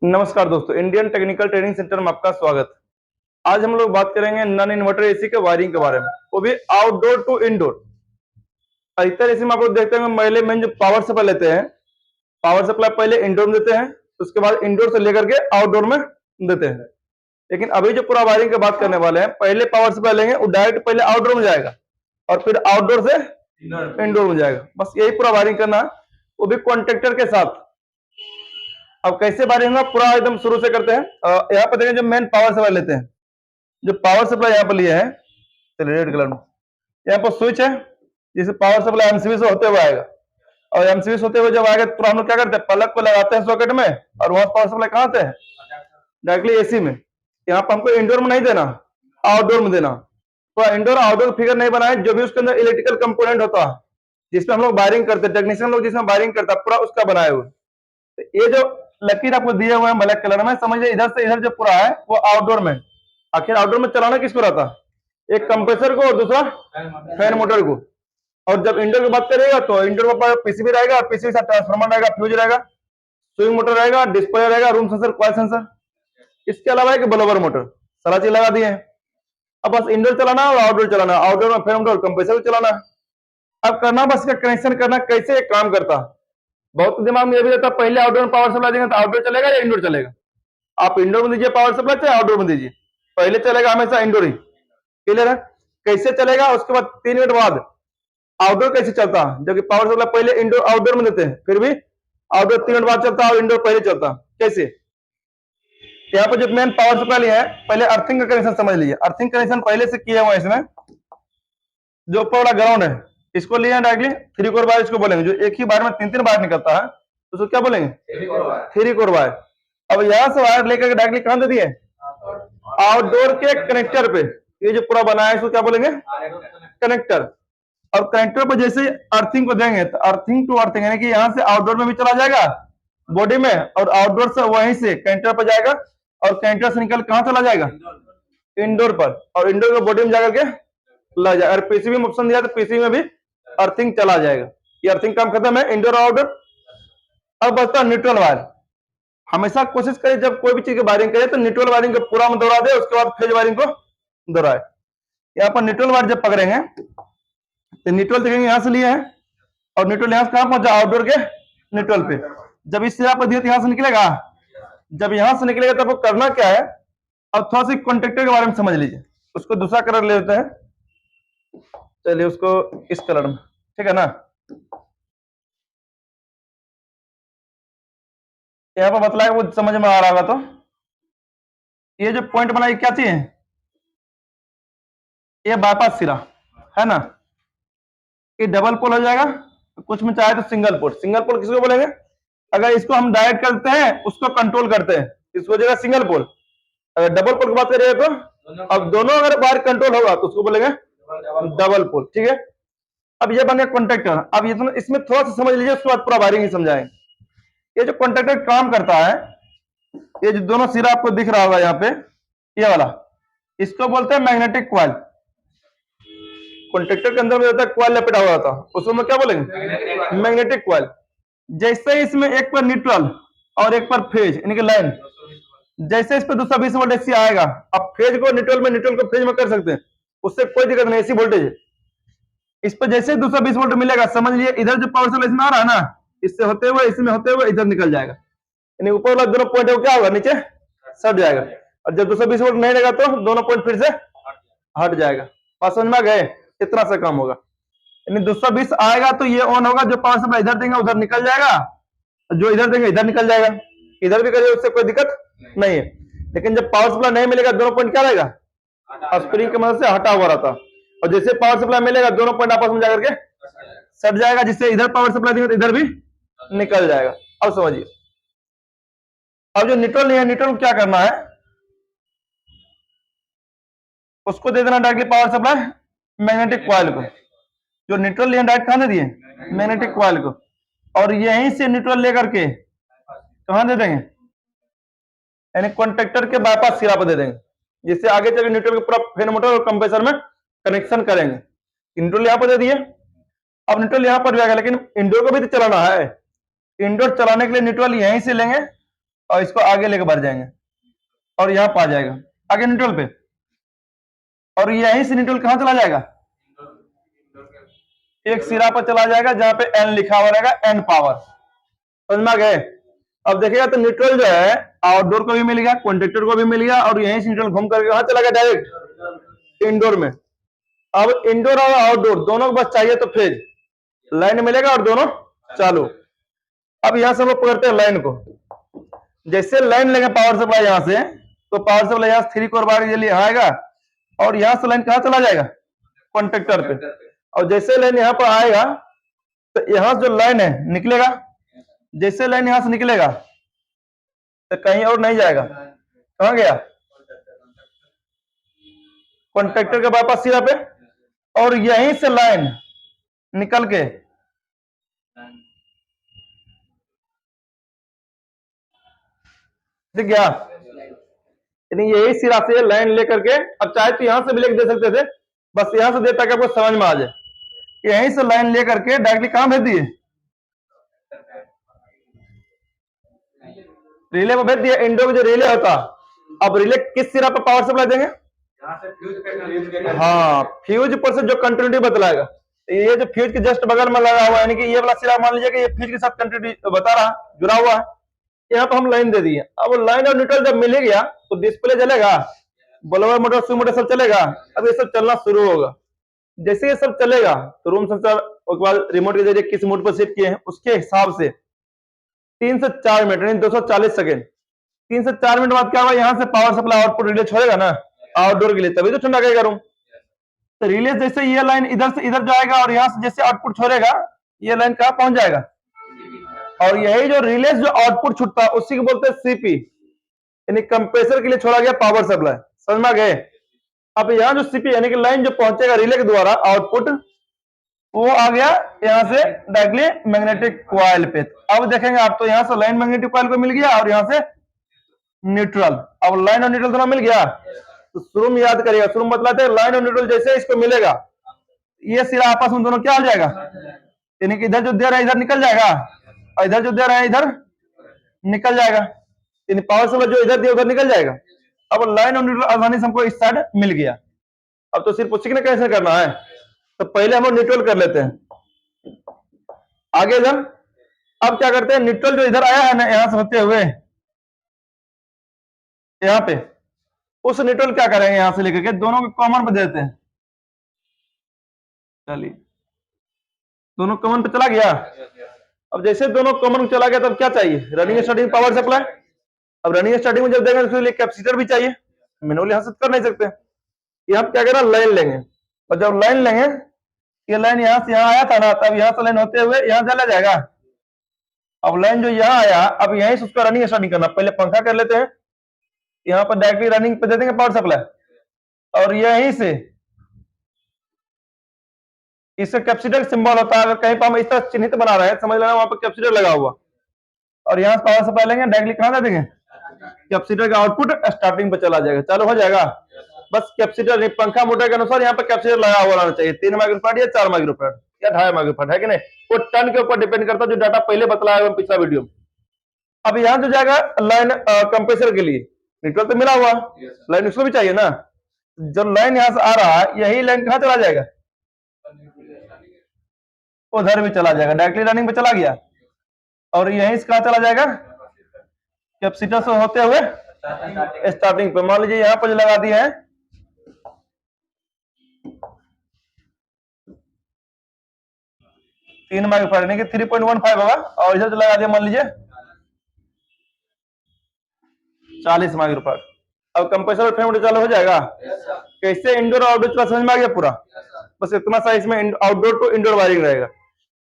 नमस्कार दोस्तों, Indian technical training centre में आपका स्वागत। आज हम लोग बात करेंगे नॉन इन्वर्टर एसी के वायरिंग के बारे में, वो भी आउटडोर टू इंडोर। अधिकतर एसी में आप लोग देखते हैं पहले मेन जो पावर सप्लाई लेते हैं, पावर सप्लाई पहले इंडोर में देते हैं, उसके बाद इंडोर से लेकर के आउटडोर में देते हैं। लेकिन अभी जो पूरा वायरिंग की बात करने वाले हैं, पहले पावर सप्लाई लेंगे, वो डायरेक्ट पहले आउटडोर में जाएगा और फिर आउटडोर से इंडोर में जाएगा। बस यही पूरा वायरिंग करना है, वो भी कॉन्ट्रेक्टर के साथ। अब कैसे वायरिंग होगा पूरा एकदम शुरू से करते हैं। यहाँ पर देखें, जो मेन पावर सप्लाई लेते हैं, जो पावर सप्लाई यहाँ पर लिए हैं, चलिए रेड कलर में, यहाँ पर स्विच है जिसे पावर सप्लाई एमसीबी से होते हुए आएगा। और एमसीबी से होते हुए जब आएगा तो हम लोग क्या करते हैं, प्लग को लगाते हैं सॉकेट में, और वहां पावर सप्लाई कहाँ से है, डायरेक्टली एसी में। यहाँ पर हमको इंडोर में नहीं देना, आउटडोर में देना। तो इंडोर आउटडोर फिगर नहीं बनाए, जो भी उसके अंदर इलेक्ट्रिकल कंपोनेंट होता है जिसमें हम लोग वायरिंग करते हैं, टेक्नीशियन लोग जिसमें वायरिंग करता है, पूरा उसका बनाए हुए। तो ये जो लकीर आपको दिए हुए हैं ब्लैक कलर में, समझ लीजिए इधर से इधर जो पूरा है वो आउटडोर में। आखिर आउटडोर में चलाना किसको रहता है, एक कंप्रेसर को और दूसरा फैन मोटर को। और जब इंडोर की बात करिएगा तो इंडोर में पीसीबी रहेगा, पीसीबी से ट्रांसफार्मर रहेगा, फ्यूज रहेगा, स्विंग मोटर रहेगा, डिस्प्ले रहेगा, रूम सेंसर, कॉइल सेंसर। इसके अलावा एक ब्लोवर मोटर, सारा चीज लगा दिए हैं। अब बस इंडोर चलाना और आउटडोर चलाना, आउटडोर में फैन मोटर कंप्रेसर चलाना। अब करना बस इसका कनेक्शन करना, कैसे एक काम करता। बहुत दिमाग में ये भी रहता है, पहले आउटडोर में पावर सप्लाई देंगे तो आउटडोर चलेगा या इंडोर चलेगा। आप इंडोर में दीजिए पावर सप्लाई, चाहे आउटडोर में दीजिए, पहले चलेगा हमेशा इंडोर ही। क्लियर है, कैसे चलेगा। उसके बाद 3 मिनट बाद आउटडोर कैसे चलता है, जबकि पावर सप्लाई पहले इंडोर आउटडोर में देते हैं, फिर भी आउटडोर 3 मिनट बाद चलता है और इंडोर पहले चलता है। कैसे, यहाँ पर जो मेन पावर सप्लाई है, पहले अर्थिंग का कनेक्शन समझ लीजिए। अर्थिंग कनेक्शन पहले से किया हुआ है इसमें। जो ऊपर वाला ग्राउंड है इसको लिए डायरेक्टली 3 कोर वायर, इसको बोलेंगे। जो एक ही बार में 3-3 वायर निकलता है उसको क्या बोलेंगे, 3 कोर वायर। अब यहां से वायर लेकर डायरेक्टली कहां दे दिए, आउटडोर के कनेक्टर पे। ये जो पूरा बना है इसको क्या बोलेंगे, कनेक्टर। और कनेक्टर पर जैसे अर्थिंग को देंगे तो अर्थिंग टू अर्थिंग, यानी कि यहां से आउटडोर में भी चला जाएगा बॉडी में, और आउटडोर से वहीं से कनेक्टर पर जाएगा, और कनेक्टर से निकल कहां चला जाएगा, इंडोर पर, और इंडोर के बॉडी में जाकर के लग जाएगा। अगर पीसीबी में ऑप्शन दिया तो पीसीबी में भी अर्थिंग चला जाएगा। ये अर्थिंग काम खत्म है, इंडोर आउटडोर। अब बचता है न्यूट्रल वायर। हमेशा कोशिश करें जब कोई भी चीज की वायरिंग करे तो न्यूट्रल वायरिंग को पूरा में दोहरा दे, उसके बाद फेज वायरिंग को दोहराए। यहाँ पर न्यूट्रल वायर जब पकड़ेंगे तो न्यूट्रल देखेंगे यहां से लिए हैं, और न्यूट्रल यहां से कहां पहुंचा, आउटडोर के न्यूट्रल पे। जब इस सिरा पर दिया तो यहां से निकलेगा। जब यहां से निकलेगा तब वो करना क्या है, अब थोड़ा सा कॉन्ट्रेक्टर के बारे में समझ लीजिए। उसको दूसरा कलर ले लेते हैं, चलिए उसको इस कलर में, ठीक है ना। यहाँ पर बतलाया वो समझ में आ रहा होगा। तो ये जो पॉइंट बना, ये क्या चीज है, ये बाईपास सिरा है ना। ये डबल पोल हो जाएगा, कुछ में चाहे तो सिंगल पोल। सिंगल पोल किसको बोलेंगे, अगर इसको हम डायरेक्ट करते हैं उसको कंट्रोल करते हैं, इसको जगह सिंगल पोल। अगर डबल पोल की बात करिए तो अब दोनों अगर बाहर कंट्रोल होगा तो उसको बोलेंगे डबल पोल, ठीक है। अब ये बन गया कॉन्ट्रेक्टर। अब ये इसमें थोड़ा सा समझ लीजिए, उसके बाद पूरा वायरिंग ही समझाएंगे। ये जो कॉन्ट्रेक्टर काम करता है, ये जो दोनों सिरा आपको दिख रहा होगा यहाँ पे, ये वाला, इसको बोलते हैं मैग्नेटिक कॉइल। कॉन्ट्रेक्टर के अंदर में रहता है कॉइल लपेटा हुआ था, उसको क्या बोलेंगे, मैग्नेटिक कॉइल। जैसे इसमें एक पर न्यूट्रल और एक पर फेज यानी कि लाइन, जैसे इस पर 220 वोल्ट एसी आएगा, अब फेज को न्यूट्रल में, न्यूट्रल को फेज में कर सकते हैं, उससे कोई दिक्कत नहीं। एसी वोल्टेज है, इस पर जैसे 220 वोल्ट मिलेगा, समझ लीजिए इधर जो पावर सप्लाई इसमें आ रहा है ना, इससे होते हुए इसमें होते हुए इधर निकल जाएगा, यानी ऊपर वाला दोनों पॉइंट क्या होगा, नीचे सट जाएगा। और जब 220 वोल्ट नहीं रहेगा तो दोनों पॉइंट फिर से हट जाएगा। बात समझ में आ गए, इतना सा काम होगा। यानी 220 आएगा तो ये ऑन होगा, जो पावर सप्लाई इधर देंगे उधर निकल जाएगा, जो इधर देंगे इधर निकल जाएगा। इधर भी करिए उससे कोई दिक्कत नहीं है। लेकिन जब पावर सप्लाई नहीं मिलेगा, दोनों पॉइंट क्या रहेगा, स्प्रिंग की मदद से हटा हुआ रहता। और जैसे पावर सप्लाई मिलेगा, दोनों पॉइंट आपस में जाकर के सट जाएगा, जिससे इधर पावर सप्लाई देंगे तो इधर भी निकल जाएगा। अब समझिए, अब जो न्यूट्रल है, न्यूट्रल क्या करना है, उसको दे देना directly power supply magnetic coil को। जो न्यूट्रल लिए डायरेक्ट कहां दे दिए, मैग्नेटिक कॉइल को, और यहीं से न्यूट्रल लेकर के कहां दे देंगे, यानी कॉन्ट्रेक्टर के बाईपास सिरा पर दे देंगे, जिससे आगे चल के न्यूट्रल के पूरा फैन मोटर और कंप्रेसर में कनेक्शन करेंगे। न्यूट्रल यहां पर दे दिए। अब न्यूट्रल यहां पर भी आ गया, लेकिन इंडोर को भी तो चलाना है। इंडोर चलाने के लिए न्यूट्रल यहीं से लेंगे और इसको आगे लेकर बढ़ जाएंगे और यहाँ पा जाएगा आगे न्यूट्रल पे, और यहीं से न्यूट्रल कहाँ चला जाएगा, एक सिरा पर चला जाएगा जहां पे एन लिखा हुआ रहेगा, एन पावर। समझ में आ गए। अब देखिएगा तो न्यूट्रल जो है आउटडोर को भी मिल गया, कॉन्ट्रेक्टर को भी मिल गया, और यहीं से न्यूट्रल घूम करके वहां चला गया डायरेक्ट इंडोर में। अब इंडोर और आउटडोर दोनों को बस चाहिए तो फेज लाइन मिलेगा और दोनों चालू। अब यहां से हम लोग पकड़ते हैं लाइन को, जैसे लाइन लेंगे पावर सप्लाई यहां से, तो पावर सप्लाई यहां से 3 कोर बार के लिए आएगा और यहां से लाइन कहां चला जाएगा, कॉन्ट्रेक्टर पे। और जैसे लाइन यहां पर आएगा तो यहां से जो लाइन है निकलेगा, जैसे लाइन यहां से निकलेगा तो कहीं और नहीं जाएगा, कहां गया, कॉन्ट्रेक्टर के वापस सिरा पे, और यहीं से लाइन निकल के दिख गया, यानी यही सिरा से लाइन लेकर के, अब चाहे तो यहां से भी लेकर दे सकते थे, बस यहां से दे ताकि आपको समझ में आ जाए, यहीं से लाइन लेकर के डायरेक्टली कहां भेज दिए, रिले में भेज दिया। इंडो में जो रिले होता, अब रिले किस सिरा पर पावर सप्लाई देंगे, हाँ फ्यूज पर से जो कंटिन्यूटी बतलाएगा, ये जो फ्यूज के जस्ट बगल में लगा हुआ है, यानी कि ये वाला सिरा मान लीजिए कि ये फ्यूज के साथ कंटिन्यूटी बता रहा, जुड़ा हुआ है, यहाँ पर हम लाइन दे दिए। अब लाइन और न्यूट्रल जब मिल गया तो डिस्प्ले चलेगा, ब्लोअर मोटर स्विच मोटर सब चलेगा। अब ये सब चलना शुरू होगा, जैसे ये सब चलेगा तो रूम सेंसर उसके बाद रिमोट के जरिए किस मोड पर सेट किए हैं उसके हिसाब से 3 से 4 मिनट यानी 240 सेकेंड, 3 से 4 मिनट बाद क्या होगा, यहाँ से पावर सप्लाई आउटपुट रिले छोड़ेगा ना आउटडोर के लिए, तभी तो ठंडा करेगा रूम। तो रिले जैसे ये लाइन इधर से इधर जाएगा और यहाँ से जैसे आउटपुट छोड़ेगा, ये लाइन कहाँ पहुंच जाएगा, और यही जो रिले जो आउटपुट छूटता है उसी को बोलते हैं सीपी, यानी कंप्रेसर के लिए छोड़ा गया पावर सप्लाई। समझ में आ गए। अब यहाँ जो सीपी यानी कि लाइन जो पहुंचेगा रिले के द्वारा आउटपुट, वो आ गया यहाँ से डायरेक्टली मैग्नेटिक कॉइल पे। अब देखेंगे आप तो यहाँ से लाइन मैग्नेटिक कॉइल को मिल गया और यहाँ से न्यूट्रल। अब लाइन और न्यूट्रल दोनों मिल गया तो शुरू में याद करिएगा, शुरू में मतलब लाइन और न्यूट्रल जैसे इसको मिलेगा, ये सिरा आपस में दोनों क्या हो जाएगा, यानी कि इधर जो दे रहा है इधर निकल जाएगा और इधर जो दे रहा है इधर निकल जाएगा, यानी पावर सप्लाई जो इधर दिया उधर निकल जाएगा। अब लाइन और न्यूट्रल आसानी से हमको इस साइड मिल गया। अब तो सिर्फ उसी ने कैसे करना है, तो पहले हम लोग न्यूट्रल कर लेते हैं आगे इधर। अब क्या करते हैं, न्यूट्रल जो इधर आया है ना यहां से होते हुए यहाँ पे, उस न्यूट्रल क्या करेंगे यहां से लेकर के दोनों को कॉमन पे देते हैं। चलिए दोनों कॉमन पे चला गया। अब जैसे दोनों कॉमन चला गया तब क्या चाहिए, रनिंग स्टार्टिंग पावर सप्लाई। अब रनिंग स्टार्टिंग में जब देंगे तो लिए कैपेसिटर भी चाहिए, मैनुअली यहां से कर नहीं सकते। यहाँ क्या करें, लाइन लेंगे, और जब लाइन लेंगे ये लाइन यहां से यहाँ आया था ना, तब यहां से लाइन होते हुए यहां चला जाएगा। अब लाइन जो यहाँ आया, अब यहीं से उसका रनिंग स्टार्टिंग करना, पहले पंखा कर लेते हैं, यहाँ पर डायरेक्टली रनिंग पे दे देंगे पावर सप्लाई, और यहीं से इसका कैपेसिटर सिंबल होता है, अगर कहीं पर हम इस तरह चिन्हित बना रहे हैं समझ लेना वहां पर कैपेसिटर लगा हुआ, और यहाँ से पावर सप्लाई लेंगे डायरेक्टली कहां दे देंगे, कैपेसिटर का आउटपुट स्टार्टिंग पे चला जाएगा, चालू हो जाएगा। बस कैपेसिटर पंखा मोटर के अनुसार यहाँ पर कैपेसिटर लगा हुआ रहना चाहिए, 3 माइक्रोफैराड या 4 माइक्रोफैराड या 2.5 माइक्रोफैराड, है कि नहीं, वो टन के ऊपर डिपेंड करता है, जो डाटा पहले बतलाया हुआ पिछला वीडियो में। अब यहाँ जो जाएगा लाइन कंप्रेसर के लिए, न्यूट्रल तो मिला हुआ, लाइन उसको भी चाहिए ना, जब लाइन यहाँ से आ रहा है यही लाइन कहाँ चला जाएगा, उधर भी चला जाएगा, डायरेक्टली रनिंग पे चला गया, और यहीं से कहाँ चला जाएगा, कैपेसिटर से होते हुए स्टार्टिंग पे। मान लीजिए यहाँ पर जो लगा दिए हैं 3 माइक्रोफैराड यानी कि 3.15 होगा, और इधर जो लगा दिया मान लीजिए 40 माइक्रोफैराड। अब कंप्रेसर और फैन चालू हो जाएगा। कैसे इंडोर और आउटडोर समझ में आ गया पूरा, बस इतना सा इसमें आउटडोर टू इंडोर वायरिंग रहेगा।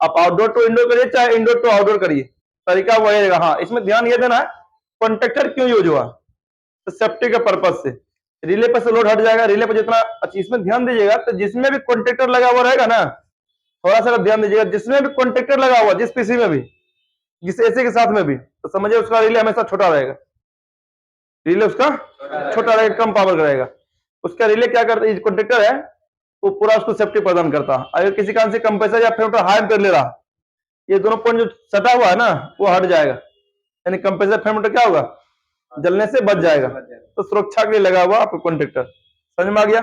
आप आउटडोर टू इंडोर करिए चाहे इंडोर टू आउटडोर करिए, तरीका वही रहेगा। हाँ इसमें ध्यान ये देना है कॉन्ट्रेक्टर क्यों यूज हुआ, तो सेफ्टी के पर्पज से। रिले पर से लोड हट जाएगा, रिले पर जितना, अच्छा इसमें ध्यान दीजिएगा, तो जिसमें भी कॉन्ट्रेक्टर लगा हुआ रहेगा ना, थोड़ा सा ध्यान दीजिएगा, जिसमें भी कॉन्ट्रेक्टर लगा हुआ, जिस पीसी में भी, जिस एसी के साथ में भी, तो समझिए उसका रिले हमेशा छोटा रहेगा, रिले उसका छोटा रहेगा, कम पावर रहेगा। उसका रिले क्या करता है, कॉन्ट्रेक्टर है वो पूरा उसको सेफ्टी प्रदान करता है। अगर किसी कारण से कंप्रेसर या फिर हाई कर ले रहा, ये दोनों पॉइंट जो सटा हुआ है ना वो हट जाएगा, यानी कंप्रेसर फैन मोटर क्या होगा, जलने से बच जाएगा। तो सुरक्षा के लिए लगा हुआ आपका कॉन्ट्रैक्टर, समझ में आ गया।